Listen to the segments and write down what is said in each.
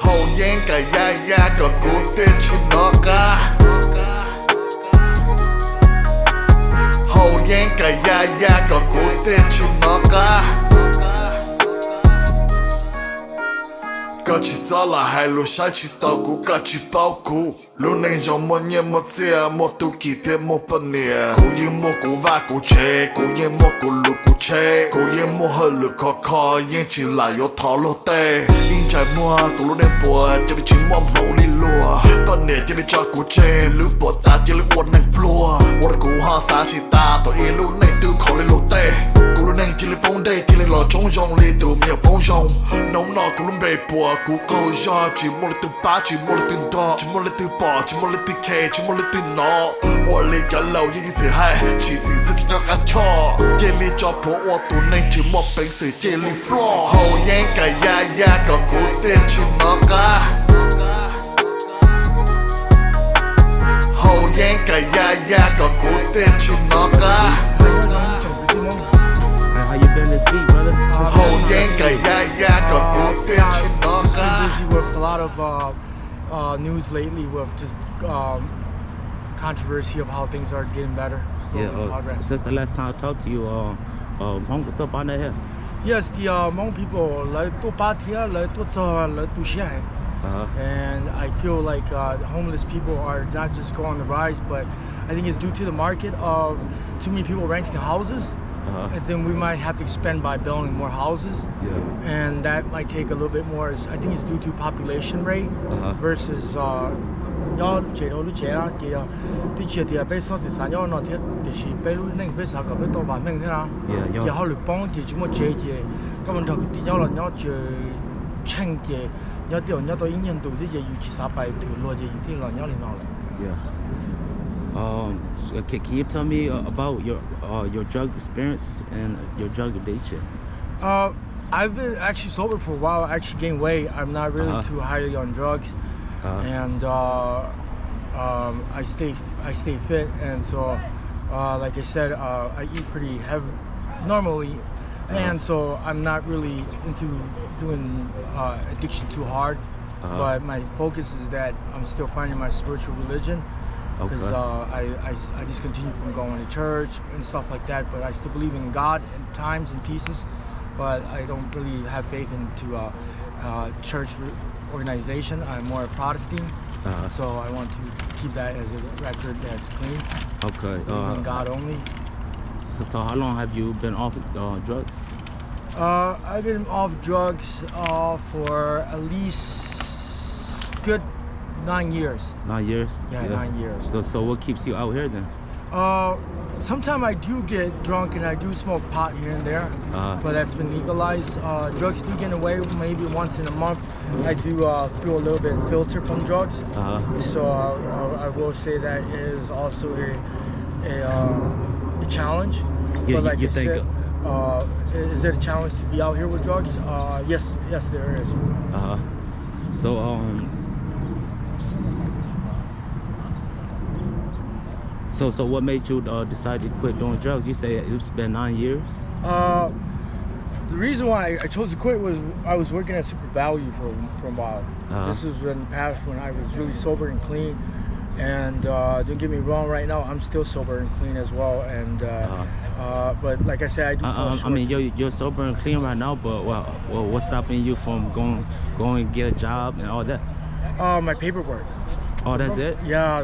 Hầu nhiên cả ya còn cố tên chỉ nó cả Hầu nhiên cả ya còn cố tên chỉ nó cả Có chỉ gió là hai lũ sáng chỉ tao cũ có chỉ bao cũ Lúc này trong một nhiên một xe một tu kỳ thêm một phần nè Cú yên một cú va cú chê Cú yên một cú lũ cú chê Cú yên một hơi lũ khó yên chỉ là yếu thó lô tê Yên trái mua cú lúc đêm bùa cho đi chỉ mua mẫu đi lùa Con nè cho đi cho cú chê Lũ bùa ta cho lũ uốn nành plua Uốn cú hoa sáng chỉ ta Tội yên lúc này tư khó lên lô tê Cú lúc này chỉ lên bóng đây Chỉ lên lò trống rong lì từ miệng bóng rong Nóng nọ cú lúc bề bùa Cú câu do chỉ một là từ bá chỉ một là từ đo Chỉ một là từ bỏ chỉ một là từ kê chỉ một là từ nó Ủa lì cả lâu như cái gì hay Chỉ gì rất là gắt cho Chê lì cho bố ủa tù nên chỉ một bánh sử chê lì floor Hầu nhiên cả ya còn cú tên chỉ nó cả Hầu nhiên cả ya còn cú tên chỉ nó cả How you been this week, brother? Hầu nhiên cả ya còn cú tên chỉ nó cả Busy with a lot of news lately with just controversy of how things are getting better. Yeah, Progress. since the last time I talked to you, Hmong có tập này here. Yes, the Hmong people like to party, like to share. And I feel like homeless people are not just going on the rise, but I think it's due to the market of too many people renting houses. And then we might have to expand by building more houses. Yeah. And that might take a little bit more. I think it's due to population rate versus nhớ chế độ lúc chế là kia đi chế thì bây giờ thì sao nhớ nó thì thì bây lúc này bây giờ có bây tổ bản mình thế nào thì họ được bóng thì chúng ta chế thì các bạn thằng thì nhớ là nhớ chế tranh thì nhớ tiểu nhớ tôi ý nhận đủ gì thì chỉ sao bài thử luôn thì là nhớ liền nào lại. Yeah. Can you tell me about your drug experience and your drug addiction? I've been actually sober for a while. I actually gained weight. I'm not really too highly on drugs, and I stay fit. And so, like I said, I eat pretty heavy normally, and so I'm not really into doing addiction too hard. But my focus is that I'm still finding my spiritual religion. Because I discontinued from going to church and stuff like that, but I still believe in God in times and pieces, but I don't really have faith into church organization. I'm more a Protestant, so I want to keep that as a record that's clean. Okay. In God only. So how long have you been off drugs? I've been off drugs for at least good 9 years. 9 years? Yeah, 9 years. So what keeps you out here then? Sometimes I do get drunk and I do smoke pot here and there, but that's been legalized. Drugs do get away maybe once in a month. I do feel a little bit filtered from drugs. So I will say that is also a challenge. Yeah, but like you I think said, is it a challenge to be out here with drugs? Yes, there is. So what made you decide to quit doing drugs? You say it's been 9 years? The reason why I chose to quit was I was working at Super Value for a while. This was in the past when I was really sober and clean. And don't get me wrong, right now I'm still sober and clean as well. And but like I said, I do fall short. I mean, you're sober and clean right now, but what's stopping you from going and get a job and all that? My paperwork. Oh, that's it? Yeah,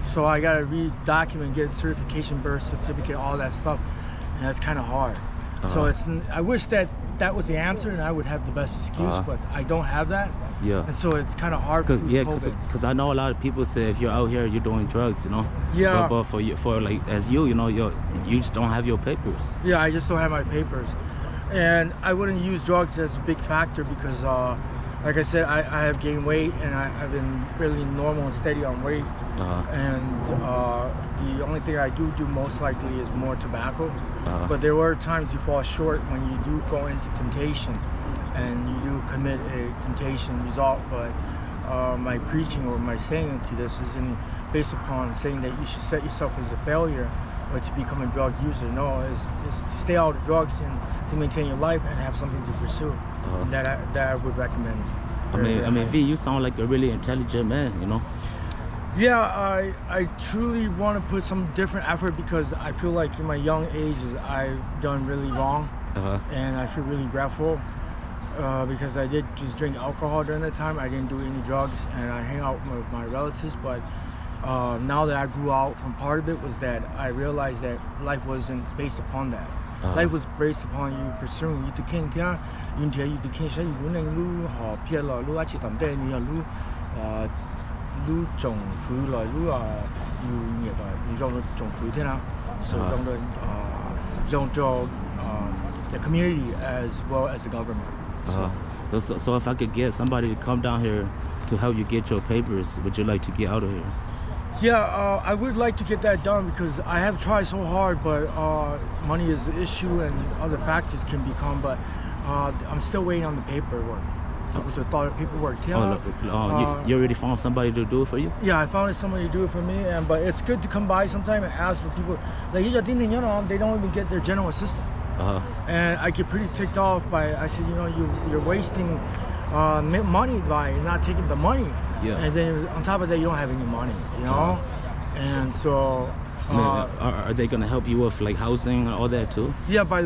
so I gotta re-document, get certification, birth certificate, all that stuff, and that's kind of hard. So I wish that was the answer and I would have the best excuse, but I don't have that. Yeah. And so it's kind of hard to because I know a lot of people say if you're out here, you're doing drugs, you know. Yeah. But for like as you know, you just don't have your papers. Yeah, I just don't have my papers, and I wouldn't use drugs as a big factor because, like I said, I have gained weight and I've been really normal and steady on weight. And the only thing I do most likely is more tobacco. But there were times you fall short when you do go into temptation and you do commit a temptation result. But my preaching or my saying to this isn't based upon saying that you should set yourself as a failure or to become a drug user. No, it's to stay out of drugs and to maintain your life and have something to pursue. And that I would recommend. I mean, V, you sound like a really intelligent man, you know? Yeah, I truly want to put some different effort because I feel like in my young age I've done really wrong, and I feel really regretful because I did just drink alcohol during that time. I didn't do any drugs, and I hang out with my relatives. But now that I grew out from part of it was that I realized that life wasn't based upon that. Life was based upon you pursuing. You to king tia, you to king say you neng lu ho pia lo lu achi tam de ni lu lu trồng phứ rồi lu you nghiệp you trồng phứ thế nào? So trồng cho the community as well as the government. So if I could get somebody to come down here to help you get your papers, would you like to get out of here? Yeah, I would like to get that done because I have tried so hard, but money is the issue and other factors can become, but I'm still waiting on the paperwork. So the paperwork. You already found somebody to do it for you? Yeah, I found somebody to do it for me, but it's good to come by sometime and ask for people. Like, they don't even get their general assistance. And I get pretty ticked off by, I said, you're wasting money by not taking the money. Yeah. And then on top of that, you don't have any money, you know? And so... are they going to help you with like housing and all that too? Yeah, by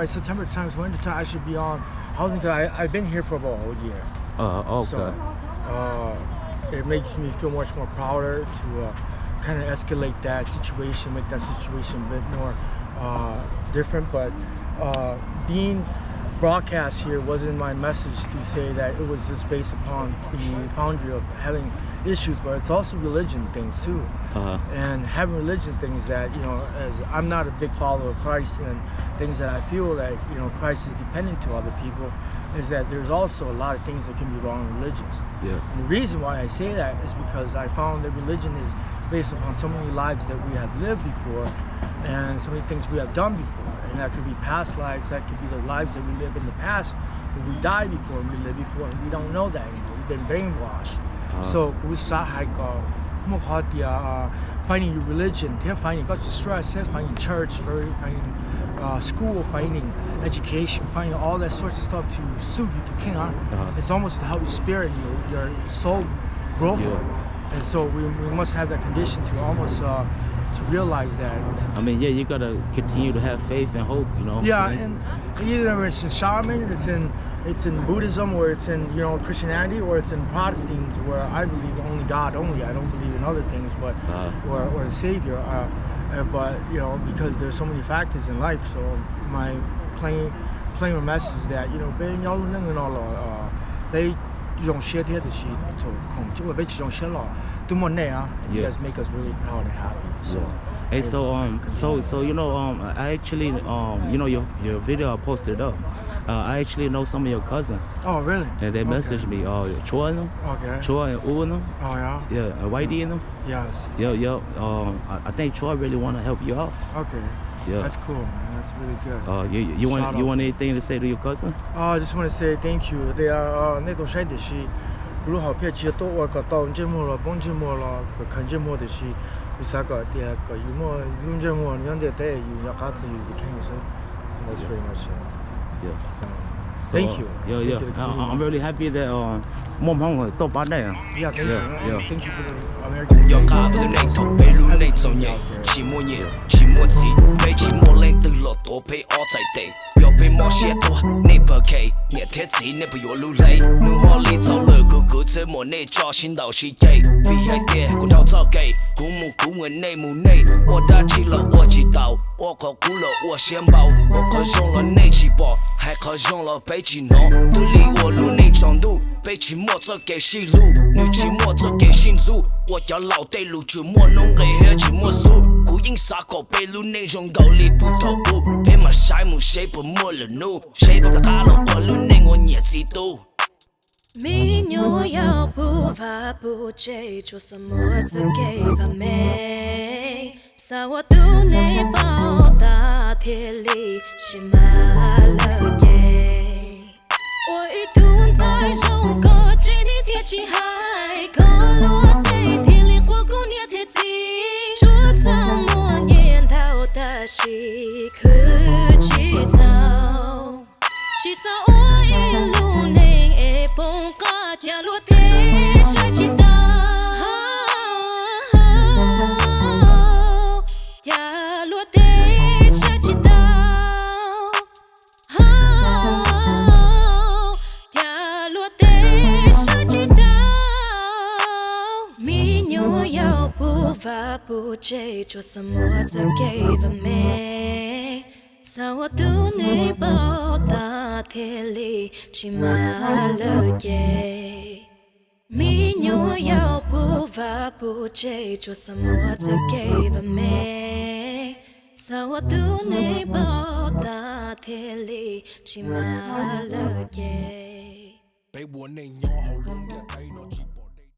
September times winter time, I should be on housing because I've been here for about a whole year. Okay. So it makes me feel much more prouder to kind of escalate that situation, make that situation a bit more different. But being broadcast here wasn't my message to say that it was just based upon the boundary of having issues, but it's also religion things too. And having religion things that, as I'm not a big follower of Christ, and things that I feel that, Christ is dependent to other people, is that there's also a lot of things that can be wrong in religions. Yes. And the reason why I say that is because I found that religion is based upon so many lives that we have lived before and so many things we have done before. And that could be past lives, that could be the lives that we lived in the past, but we died before and we lived before, and we don't know that anymore. We've been brainwashed. So finding your religion, finding got your stress, finding church, finding school, finding education, finding all that sorts of stuff to suit you to king on. It's almost to help your spirit, your soul grow for it. And so we must have that condition to almost to realize that. I mean, yeah, you gotta continue to have faith and hope, Yeah, and either it's in shaman, it's in Buddhism, or it's in Christianity, or it's in Protestants, where I believe only God only. I don't believe in other things, but or the Savior. But because there's so many factors in life, so my plain message is that you guys make us really proud and happy. So. Hey, I actually your video I posted up. I actually know some of your cousins. Oh, really? And they messaged me. Choi and them. Okay. Choi and U and them. Oh, yeah. Yeah, Whitey and them. Yes. I think Choi really want to help you out. Okay. Yeah. That's cool, man. That's really good. You want anything to say to your cousin? I just want to say thank you. They are That's pretty much it. Yeah. So, thank you. Yeah. I'm really happy that Hmong top out there. Yeah, thank you. Thank you for the American. Mi nhớ yêu bu và bu chơi cho sa mua tự kể và mê sao tu này bao ta thiệt lý chỉ mà lỡ nhẹ ôi tuôn在trong có chỉ đi thiệt chỉ hai có lúa tây thiệt lý qua cô nhẹ thiệt gì chúa sa mua nhiên thao ta chỉ cứ chỉ thao va bu che cho some more to give me sao tu ne bao ta thế li chỉ mà lỡ ye mi nhu yao bu va bu che cho some more to give me sao tu ne bao ta thế li chỉ mà lỡ ye 俾碗你我好用嘅睇我